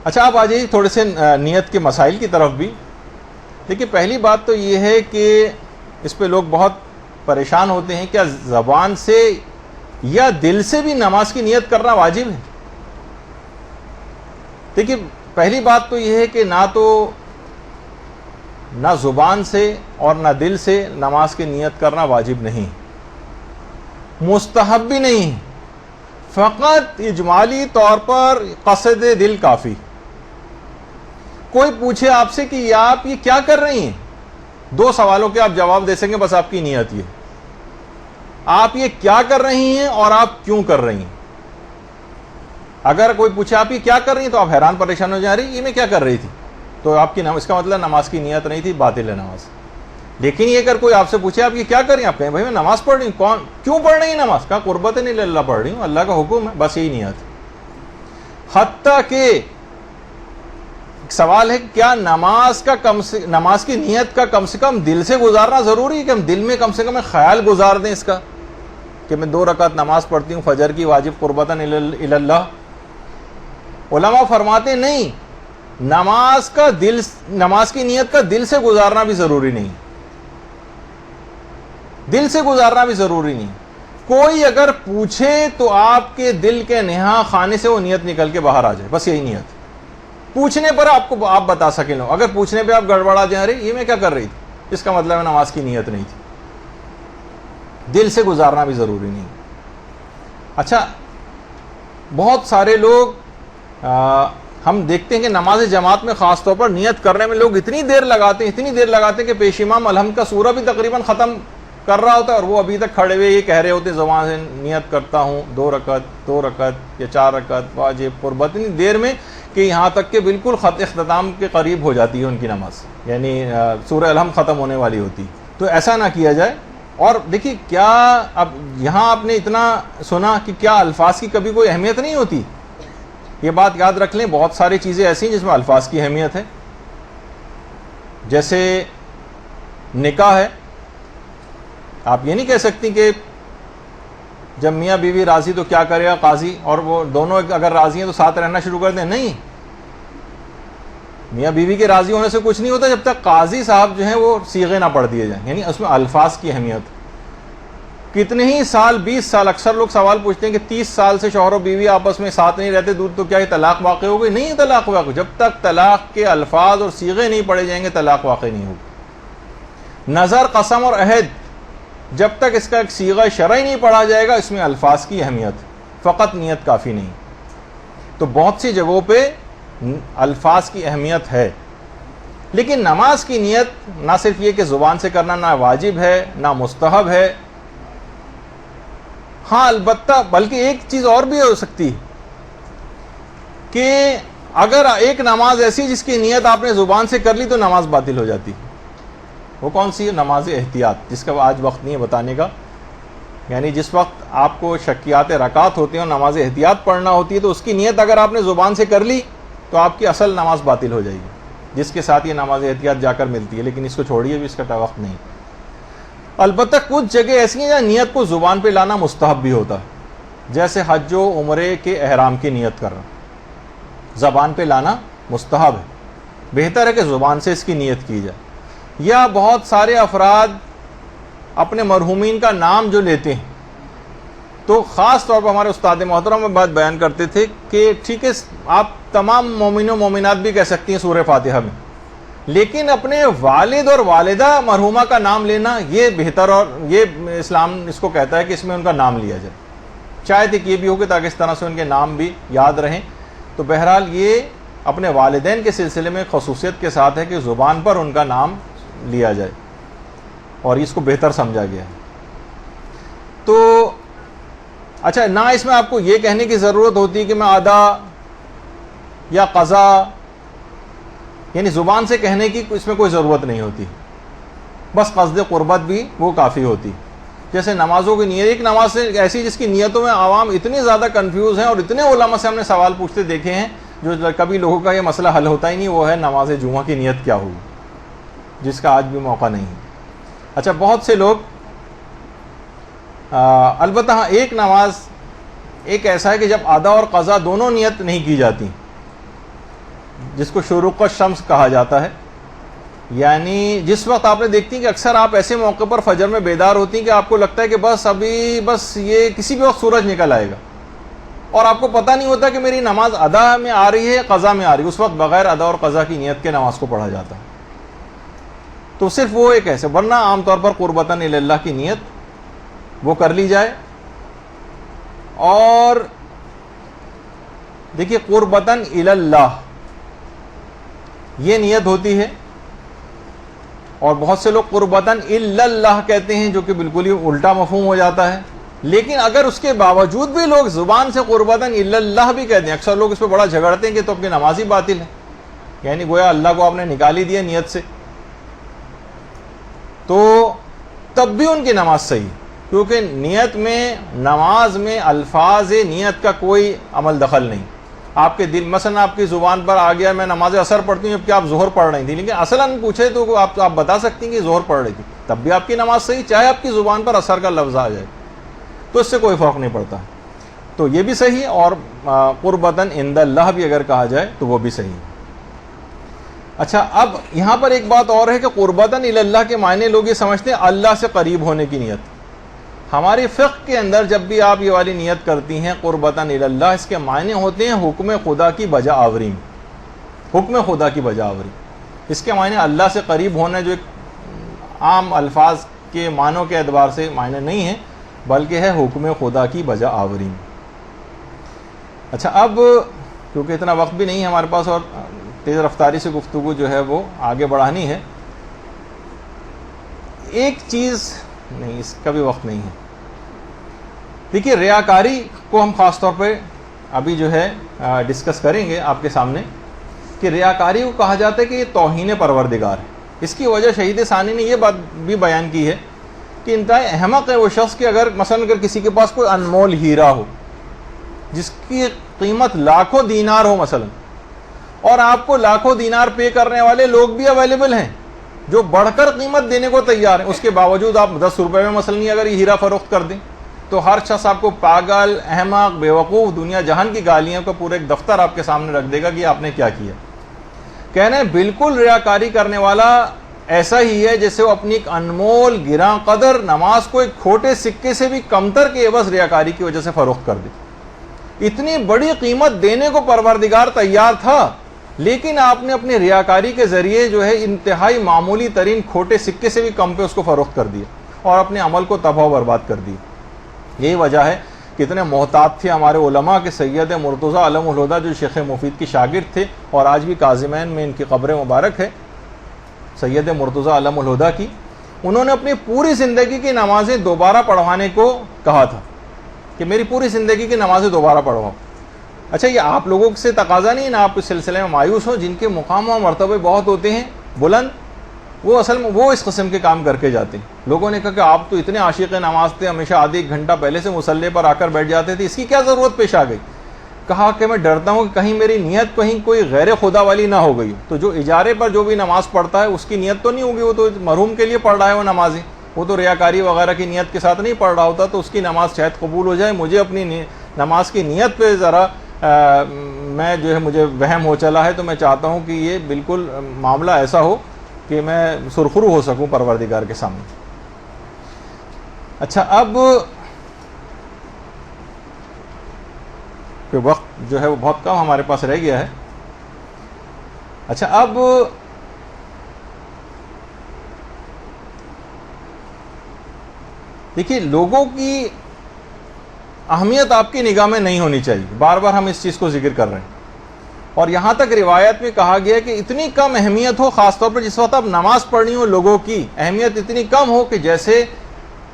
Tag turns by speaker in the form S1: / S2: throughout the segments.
S1: اچھا آپ آ جائیے تھوڑے سے نیت کے مسائل کی طرف بھی. دیکھیے پہلی بات تو یہ ہے کہ اس پہ لوگ بہت پریشان ہوتے ہیں, کیا زبان سے یا دل سے بھی نماز کی نیت کرنا واجب ہے؟ دیکھیے پہلی بات تو یہ ہے کہ نہ زبان سے اور نہ دل سے نماز کی نیت کرنا واجب نہیں, مستحب بھی نہیں, فقط اجمالی طور پر قصد دل کافی. کوئی پوچھے آپ سے کہ آپ یہ کیا کر رہی ہیں, 2 سوالوں کے آپ جواب دے سکیں بس آپ کی نیت یہ, آپ یہ کیا کر رہی ہیں اور آپ کیوں کر رہی ہیں. اگر کوئی پوچھے آپ یہ کیا کر رہی ہیں تو آپ حیران پریشان ہو جا رہی یہ میں کیا کر رہی تھی, تو آپ کی اس کا مطلب نماز کی نیت نہیں تھی, باطل ہے نماز. لیکن یہ اگر کوئی آپ سے پوچھے آپ یہ کیا کر رہی ہیں, آپ کہیں بھائی میں نماز پڑھ رہی ہوں. کیوں پڑھ رہی ہیں نماز؟ کہا قربت نہیں اللہ پڑھ رہی ہوں, اللہ کا حکم ہے, بس یہی نیت. حتیٰ کہ سوال ہے کیا نماز کی نیت کا کم سے کم دل سے گزارنا ضروری ہے, کہ ہم دل میں کم سے کم خیال گزار دیں اس کا کہ میں 2 رکعت نماز پڑھتی ہوں فجر کی واجب قربتاً الی اللہ. علماء فرماتے نہیں, نماز کی نیت کا دل سے گزارنا بھی ضروری نہیں, دل سے گزارنا بھی ضروری نہیں. کوئی اگر پوچھے تو آپ کے دل کے نہا خانے سے وہ نیت نکل کے باہر آ جائے, بس یہی نیت. پوچھنے پر آپ بتا سکیں لو, اگر پوچھنے پہ آپ گڑبڑا جائیں ارے یہ میں کیا کر رہی تھی, اس کا مطلب ہے نماز کی نیت نہیں تھی. دل سے گزارنا بھی ضروری نہیں. اچھا بہت سارے لوگ ہم دیکھتے ہیں کہ نماز جماعت میں خاص طور پر نیت کرنے میں لوگ اتنی دیر لگاتے ہیں کہ پیش امام الحمد کا سورہ بھی تقریباً ختم کر رہا ہوتا ہے اور وہ ابھی تک کھڑے ہوئے یہ کہہ رہے ہوتے زبان سے نیت کرتا ہوں 2 رکعت یا 4 رکعت واجب قربت, اتنی دیر میں کہ یہاں تک کہ بالکل اختتام کے قریب ہو جاتی ہے ان کی نماز, یعنی سورہ الحمد ختم ہونے والی ہوتی. تو ایسا نہ کیا جائے. اور دیکھیے کیا اب یہاں آپ نے اتنا سنا کہ کیا الفاظ کی کبھی کوئی اہمیت نہیں ہوتی. یہ بات یاد رکھ لیں, بہت ساری چیزیں ایسی ہیں جس میں الفاظ کی اہمیت ہے. جیسے نکاح ہے, آپ یہ نہیں کہہ سکتی کہ جب میاں بیوی راضی تو کیا کرے گا قاضی, اور وہ دونوں اگر راضی ہیں تو ساتھ رہنا شروع کر دیں. نہیں, میاں بیوی کے راضی ہونے سے کچھ نہیں ہوتا جب تک قاضی صاحب جو ہیں وہ صیغے نہ پڑھ دیے جائیں, یعنی اس میں الفاظ کی اہمیت. کتنے ہی سال 20 سال, اکثر لوگ سوال پوچھتے ہیں کہ 30 سال سے شوہر و بیوی آپس میں ساتھ نہیں رہتے دور, تو کیا یہ طلاق واقع ہو گئی؟ نہیں طلاق واقع, جب تک طلاق کے الفاظ اور صیغے نہیں پڑھے جائیں گے طلاق واقع نہیں ہوگی. نظر, قسم اور عہد, جب تک اس کا ایک صیغہ شرعی نہیں پڑھا جائے گا اس میں الفاظ کی اہمیت, فقط نیت کافی نہیں. تو بہت سی جگہوں پہ الفاظ کی اہمیت ہے, لیکن نماز کی نیت نہ صرف یہ کہ زبان سے کرنا نہ واجب ہے نہ مستحب ہے. ہاں البتہ بلکہ ایک چیز اور بھی ہو سکتی ہے کہ اگر ایک نماز ایسی جس کی نیت آپ نے زبان سے کر لی تو نماز باطل ہو جاتی. وہ کون سی ہے؟ نماز احتیاط, جس کا آج وقت نہیں ہے بتانے کا. یعنی جس وقت آپ کو شکیات رکعت ہوتے ہیں اور نماز احتیاط پڑھنا ہوتی ہے تو اس کی نیت اگر آپ نے زبان سے کر لی تو آپ کی اصل نماز باطل ہو جائے گی, جس کے ساتھ یہ نماز احتیاط جا کر ملتی ہے. لیکن اس کو چھوڑیے بھی, اس کا وقت نہیں. البتہ کچھ جگہ ایسی ہیں جہاں نیت کو زبان پہ لانا مستحب بھی ہوتا ہے, جیسے حج و عمرے کے احرام کی نیت کرنا, زبان پہ لانا مستحب ہے, بہتر ہے کہ زبان سے اس کی نیت کی جائے. یا بہت سارے افراد اپنے مرحومین کا نام جو لیتے ہیں, تو خاص طور پر ہمارے استاد محترم میں بات بیان کرتے تھے کہ ٹھیک ہے آپ تمام مومن و مومنات بھی کہہ سکتی ہیں سورہ فاتحہ میں, لیکن اپنے والد اور والدہ مرحومہ کا نام لینا یہ بہتر, اور یہ اسلام اس کو کہتا ہے کہ اس میں ان کا نام لیا جائے. شاید ایک یہ بھی ہو کہ تاکہ اس طرح سے ان کے نام بھی یاد رہیں. تو بہرحال یہ اپنے والدین کے سلسلے میں خصوصیت کے ساتھ ہے کہ زبان پر ان کا نام لیا جائے, اور اس کو بہتر سمجھا گیا ہے. تو اچھا, نہ اس میں آپ کو یہ کہنے کی ضرورت ہوتی کہ میں ادا یا قضا, یعنی زبان سے کہنے کی اس میں کوئی ضرورت نہیں ہوتی, بس قصد قربت بھی وہ کافی ہوتی. جیسے نمازوں کی نیت, ایک نماز سے ایسی جس کی نیتوں میں عوام اتنے زیادہ کنفیوز ہیں, اور اتنے علماء سے ہم نے سوال پوچھتے دیکھے ہیں جو کبھی لوگوں کا یہ مسئلہ حل ہوتا ہی نہیں, وہ ہے نماز جمعہ کی نیت کیا ہوگی, جس کا آج بھی موقع نہیں ہے. اچھا بہت سے لوگ البتہ ہاں ایک نماز ایک ایسا ہے کہ جب ادا اور قضا دونوں نیت نہیں کی جاتی, جس کو شروق الشمس کہا جاتا ہے، یعنی جس وقت آپ نے دیکھتی ہیں کہ اکثر آپ ایسے موقع پر فجر میں بیدار ہوتی ہیں کہ آپ کو لگتا ہے کہ بس ابھی بس یہ کسی بھی وقت سورج نکل آئے گا، اور آپ کو پتہ نہیں ہوتا کہ میری نماز ادا میں آ رہی ہے قضا میں آ رہی ہے، اس وقت بغیر ادا اور قضا کی نیت کے نماز کو پڑھا جاتا ہے۔ تو صرف وہ ایک ایسے، ورنہ عام طور پر قربتاً الی اللہ کی نیت وہ کر لی جائے۔ اور دیکھیے قربتاً الی اللہ یہ نیت ہوتی ہے، اور بہت سے لوگ قربتاً الی اللہ کہتے ہیں، جو کہ بالکل ہی الٹا مفہوم ہو جاتا ہے۔ لیکن اگر اس کے باوجود بھی لوگ زبان سے قربتاً الی اللہ بھی کہتے ہیں، اکثر لوگ اس پہ بڑا جھگڑتے ہیں کہ تو اپنی نماز ہی باطل ہے، یعنی گویا اللہ کو آپ نے نکال ہی دیا نیت سے، تو تب بھی ان کی نماز صحیح، کیونکہ نیت میں، نماز میں الفاظ نیت کا کوئی عمل دخل نہیں۔ آپ کے دل، مثلا آپ کی زبان پر آ گیا میں نماز اثر پڑھتی ہوں، جبکہ آپ ظہر پڑھ رہی تھی، لیکن اصلاً پوچھے تو آپ بتا سکتی ہیں کہ ظہر پڑھ رہی تھی، تب بھی آپ کی نماز صحیح، چاہے آپ کی زبان پر اثر کا لفظ آ جائے، تو اس سے کوئی فرق نہیں پڑتا۔ تو یہ بھی صحیح، اور قربتاً عند اللہ بھی اگر کہا جائے تو وہ بھی صحیح ہے۔ اچھا، اب یہاں پر ایک بات اور ہے کہ قربتاً الی اللہ کے معنی لوگ یہ سمجھتے ہیں اللہ سے قریب ہونے کی نیت۔ ہماری فقہ کے اندر جب بھی آپ یہ والی نیت کرتی ہیں قربتاً الی اللہ، اس کے معنی ہوتے ہیں حکم خدا کی بجا آوری، حکم خدا کی بجا آوری۔ اس کے معنی اللہ سے قریب ہونا جو ایک عام الفاظ کے معنوں کے اعتبار سے معنی نہیں ہے، بلکہ ہے حکم خدا کی بجا آوری۔ اچھا، اب کیونکہ اتنا وقت بھی نہیں ہے ہمارے پاس اور تیز رفتاری سے گفتگو جو ہے وہ آگے بڑھانی ہے، ایک چیز نہیں، اس کا بھی وقت نہیں ہے۔ دیکھیے ریاکاری کو ہم خاص طور پہ ابھی جو ہے ڈسکس کریں گے آپ کے سامنے، کہ ریاکاری کو کہا جاتا ہے کہ یہ توہین پروردگار ہے۔ اس کی وجہ شہید ثانی نے یہ بات بھی بیان کی ہے کہ انتہائی احمق ہے وہ شخص کہ اگر مثلا اگر کسی کے پاس کوئی انمول ہیرا ہو جس کی قیمت لاکھوں دینار ہو مثلا، اور آپ کو لاکھوں دینار پے کرنے والے لوگ بھی اویلیبل ہیں جو بڑھ کر قیمت دینے کو تیار ہیں، اس کے باوجود آپ 10 روپے میں مثلا اگر یہ ہیرا فروخت کر دیں تو ہر شخص آپ کو پاگل، احمق، بیوقوف، دنیا جہان کی گالیاں کا پورا ایک دفتر آپ کے سامنے رکھ دے گا کہ آپ نے کیا کیا۔ کہنا ہے بالکل ریاکاری کرنے والا ایسا ہی ہے جیسے وہ اپنی ایک انمول گراں قدر نماز کو ایک کھوٹے سکے سے بھی کمتر کے عوض ریاکاری کی وجہ سے فروخت کر دے۔ اتنی بڑی قیمت دینے کو پروردگار تیار تھا، لیکن آپ نے اپنی ریاکاری کے ذریعے جو ہے انتہائی معمولی ترین کھوٹے سکے سے بھی کم پہ اس کو فروخت کر دیا اور اپنے عمل کو تباہ و برباد کر دیا۔ یہی وجہ ہے کتنے محتاط تھے ہمارے علماء کے سید مرتضیٰ علم الہدیٰ جو شیخ مفید کی شاگرد تھے، اور آج بھی کاظمین میں ان کی قبر مبارک ہے سید مرتضیٰ علم الہدیٰ کی۔ انہوں نے اپنی پوری زندگی کی نمازیں دوبارہ پڑھوانے کو کہا تھا کہ میری پوری زندگی کی نمازیں دوبارہ پڑھواؤ۔ اچھا، یہ آپ لوگوں سے تقاضا نہیں نا آپ اس سلسلے میں مایوس ہوں، جن کے مقام و مرتبے بہت ہوتے ہیں بلند، وہ اصل میں وہ اس قسم کے کام کر کے جاتے ہیں۔ لوگوں نے کہا کہ آپ تو اتنے عاشق نماز تھے، ہمیشہ آدھے ایک گھنٹہ پہلے سے مصلی پر آ کر بیٹھ جاتے تھے، اس کی کیا ضرورت پیش آ گئی؟ کہا کہ میں ڈرتا ہوں کہ کہیں میری نیت کہیں کوئی غیر خدا والی نہ ہو گئی۔ تو جو اجارے پر جو بھی نماز پڑھتا ہے اس کی نیت تو نہیں ہوگی، وہ تو مرحوم کے لیے پڑھ رہا ہے وہ نمازیں، وہ تو ریاکاری وغیرہ کی نیت کے ساتھ نہیں پڑھ رہا ہوتا، تو اس کی نماز شاید قبول ہو جائے۔ مجھے اپنی نماز کی نیت پہ ذرا میں جو ہے مجھے وہم ہو چلا ہے، تو میں چاہتا ہوں کہ یہ بالکل معاملہ ایسا ہو کہ میں سرخرو ہو سکوں پروردگار کے سامنے۔ اچھا، اب کہ وقت جو ہے وہ بہت کم ہمارے پاس رہ گیا ہے۔ اچھا، اب دیکھیے لوگوں کی اہمیت آپ کی نگاہ میں نہیں ہونی چاہیے، بار بار ہم اس چیز کو ذکر کر رہے ہیں، اور یہاں تک روایت میں کہا گیا کہ اتنی کم اہمیت ہو، خاص طور پر جس وقت آپ نماز پڑھنی ہو، لوگوں کی اہمیت اتنی کم ہو کہ جیسے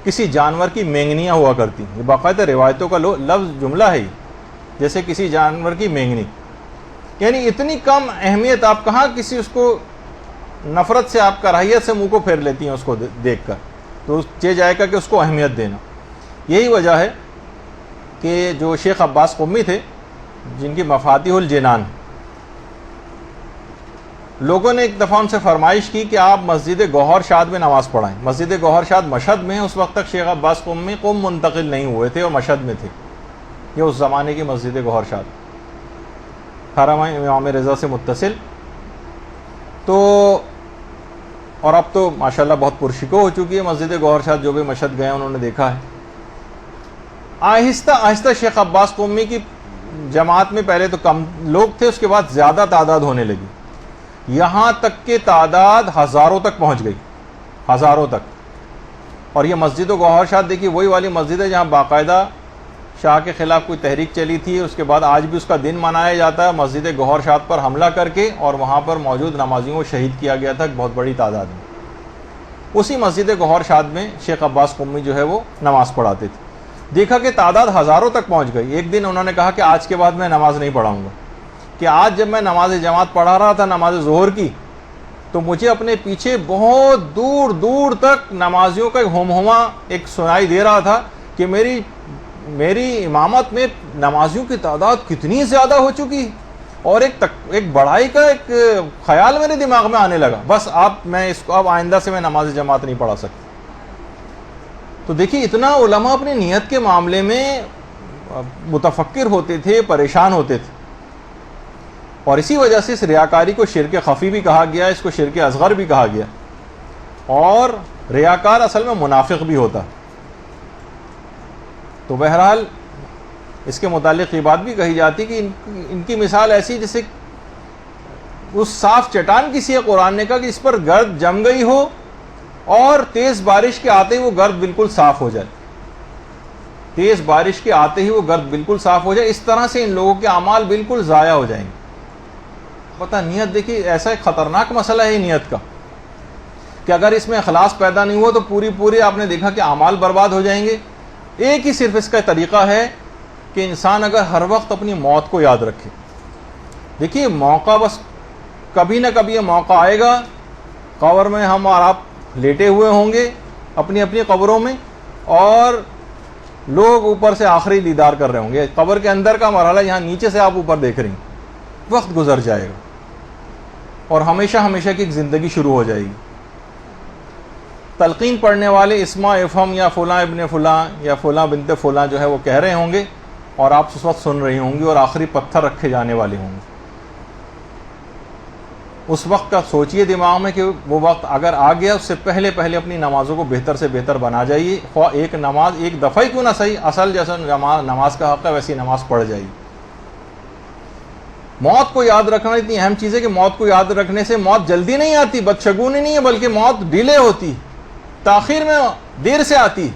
S1: کسی جانور کی مینگنیاں ہوا کرتی، یہ باقاعدہ روایتوں کا لفظ جملہ ہے، جیسے کسی جانور کی مینگنی، یعنی اتنی کم اہمیت آپ کہاں کسی اس کو نفرت سے، آپ کراہیت سے منہ کو پھیر لیتی ہیں اس کو دیکھ کر، تو چاہے جائے گا کہ اس کو اہمیت دینا۔ یہی وجہ ہے کہ جو شیخ عباس قمی تھے جن کی مفاتیح الجنان، لوگوں نے ایک دفعہ ان سے فرمائش کی کہ آپ مسجد گوہر شاد میں نماز پڑھائیں۔ مسجد گوہر شاد مشہد میں ہے، اس وقت تک شیخ عباس قمی قم منتقل نہیں ہوئے تھے اور مشہد میں تھے، یہ اس زمانے کی مسجد گوہر شاد۔ حرمین امام رضا سے متصل. تو اور اب تو ماشاءاللہ بہت پرشکو ہو چکی ہے مسجد گوہر شاد. جو بھی مشہد گئے انہوں نے دیکھا ہے. آہستہ آہستہ شیخ عباس قمی کی جماعت میں پہلے تو کم لوگ تھے, اس کے بعد زیادہ تعداد ہونے لگی, یہاں تک کہ تعداد ہزاروں تک پہنچ گئی, ہزاروں تک. اور یہ مسجد گوہر شاد دیکھیے وہی والی مسجد ہے جہاں باقاعدہ شاہ کے خلاف کوئی تحریک چلی تھی, اس کے بعد آج بھی اس کا دن منایا جاتا ہے مسجد گوہر شاد پر حملہ کر کے, اور وہاں پر موجود نمازیوں کو شہید کیا گیا تھا بہت بڑی تعداد میں. اسی مسجد گوہر شاد میں شیخ عباس قمی جو ہے وہ نماز پڑھاتے تھے. دیکھا کہ تعداد ہزاروں تک پہنچ گئی. ایک دن انہوں نے کہا کہ آج کے بعد میں نماز نہیں پڑھاؤں گا, کہ آج جب میں نماز جماعت پڑھا رہا تھا نماز ظہر کی, تو مجھے اپنے پیچھے بہت دور دور تک نمازیوں کا ہمہمہ ایک سنائی دے رہا تھا کہ میری امامت میں نمازیوں کی تعداد کتنی زیادہ ہو چکی, اور ایک بڑائی کا ایک خیال میرے دماغ میں آنے لگا, بس اب آئندہ سے میں نماز جماعت نہیں پڑھا سکتا. تو دیکھیے اتنا علماء اپنی نیت کے معاملے میں متفکر ہوتے تھے, پریشان ہوتے تھے. اور اسی وجہ سے اس ریاکاری کو شرک خفی بھی کہا گیا, اس کو شرک اصغر بھی کہا گیا. اور ریاکار اصل میں منافق بھی ہوتا. تو بہرحال اس کے متعلق یہ بات بھی کہی جاتی کہ ان کی مثال ایسی جیسے اس صاف چٹان کسی قرآن نے کہا کہ اس پر گرد جم گئی ہو اور تیز بارش کے آتے ہی وہ گرد بالکل صاف ہو جائے, تیز بارش کے آتے ہی وہ گرد بالکل صاف ہو جائے. اس طرح سے ان لوگوں کے اعمال بالکل ضائع ہو جائیں گے. پتہ نیت دیکھیے ایسا ایک خطرناک مسئلہ ہے نیت کا, کہ اگر اس میں اخلاص پیدا نہیں ہوا تو پوری آپ نے دیکھا کہ اعمال برباد ہو جائیں گے. ایک ہی صرف اس کا طریقہ ہے کہ انسان اگر ہر وقت اپنی موت کو یاد رکھے. دیکھیے موقع بس کبھی نہ کبھی یہ موقع آئے گا, قبر میں ہم اور آپ لیٹے ہوئے ہوں گے اپنی اپنی قبروں میں, اور لوگ اوپر سے آخری دیدار کر رہے ہوں گے. قبر کے اندر کا مرحلہ یہاں نیچے سے آپ اوپر دیکھ رہی ہیں, وقت گزر جائے گا اور ہمیشہ ہمیشہ کی ایک زندگی شروع ہو جائے گی. تلقین پڑھنے والے اسما افہم یا فلاں ابن فلاں یا فلاں بنت فلاں جو ہے وہ کہہ رہے ہوں گے, اور آپ اس وقت سن رہی ہوں گی, اور آخری پتھر رکھے جانے والے ہوں گے. اس وقت کا سوچئے دماغ میں کہ وہ وقت اگر آ گیا, اس سے پہلے اپنی نمازوں کو بہتر سے بہتر بنا جائیے. ایک نماز ایک دفعہ ہی کیوں نہ صحیح, اصل جیسا نماز کا حق ہے ویسی نماز پڑھ جائیے. موت کو یاد رکھنا اتنی اہم چیز ہے کہ موت کو یاد رکھنے سے موت جلدی نہیں آتی, بدشگونی نہیں ہے, بلکہ موت ڈیلے ہوتی, تاخیر میں دیر سے آتی,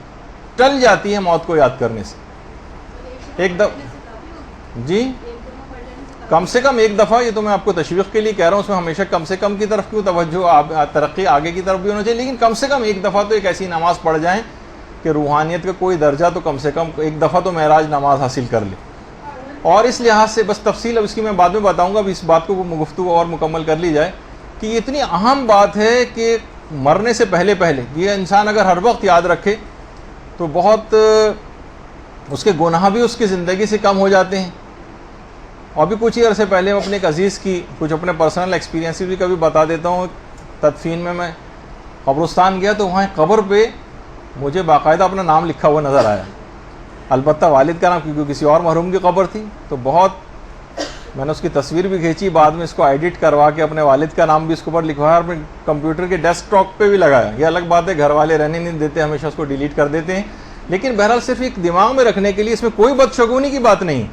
S1: ٹل جاتی ہے موت کو یاد کرنے سے. ایک دفعہ جی کم سے کم ایک دفعہ, یہ تو میں آپ کو تشویق کے لیے کہہ رہا ہوں, اس میں ہمیشہ کم سے کم کی طرف کیوں توجہ, ترقی آگے کی طرف بھی ہونا چاہیے, لیکن کم سے کم ایک دفعہ تو ایک ایسی نماز پڑھ جائیں کہ روحانیت کا کوئی درجہ تو کم سے کم ایک دفعہ تو معراج نماز حاصل کر لے. اور اس لحاظ سے بس تفصیل اب اس کی میں بعد میں بتاؤں گا, اب اس بات کو گفتگو اور مکمل کر لی جائے کہ یہ اتنی اہم بات ہے کہ مرنے سے پہلے یہ انسان اگر ہر وقت یاد رکھے تو بہت اس کے گناہ بھی اس کی زندگی سے کم ہو جاتے ہیں. اور بھی کچھ ہی عرصے پہلے میں اپنے ایک عزیز کی کچھ اپنے پرسنل ایکسپیرینس بھی کبھی بتا دیتا ہوں. تدفین میں قبرستان گیا تو وہاں قبر پہ مجھے باقاعدہ اپنا نام لکھا ہوا نظر آیا, البتہ والد کا نام, کیونکہ کسی اور مرحوم کی قبر تھی. تو بہت میں نے اس کی تصویر بھی کھینچی, بعد میں اس کو ایڈٹ کروا کے اپنے والد کا نام بھی اس کے اوپر لکھوایا, اور اپنے کمپیوٹر کے ڈیسک ٹاپ پہ بھی لگایا. یہ الگ بات ہے گھر والے رہنے نہیں دیتے, ہمیشہ اس کو ڈیلیٹ کر دیتے ہیں, لیکن بہرحال صرف ایک دماغ میں رکھنے کے لیے, اس میں کوئی بدشگونی کی بات نہیں.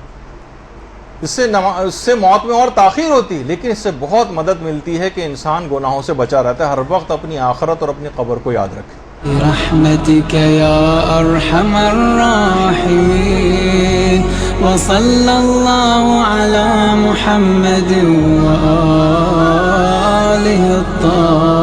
S1: اس سے موت میں اور تاخیر ہوتی, لیکن اس سے بہت مدد ملتی ہے کہ انسان گناہوں سے بچا رہتا ہے, ہر وقت اپنی آخرت اور اپنی قبر کو یاد رکھے.
S2: برحمتك يا أرحم الراحمين وصلى الله على محمد وآله الطاهرين.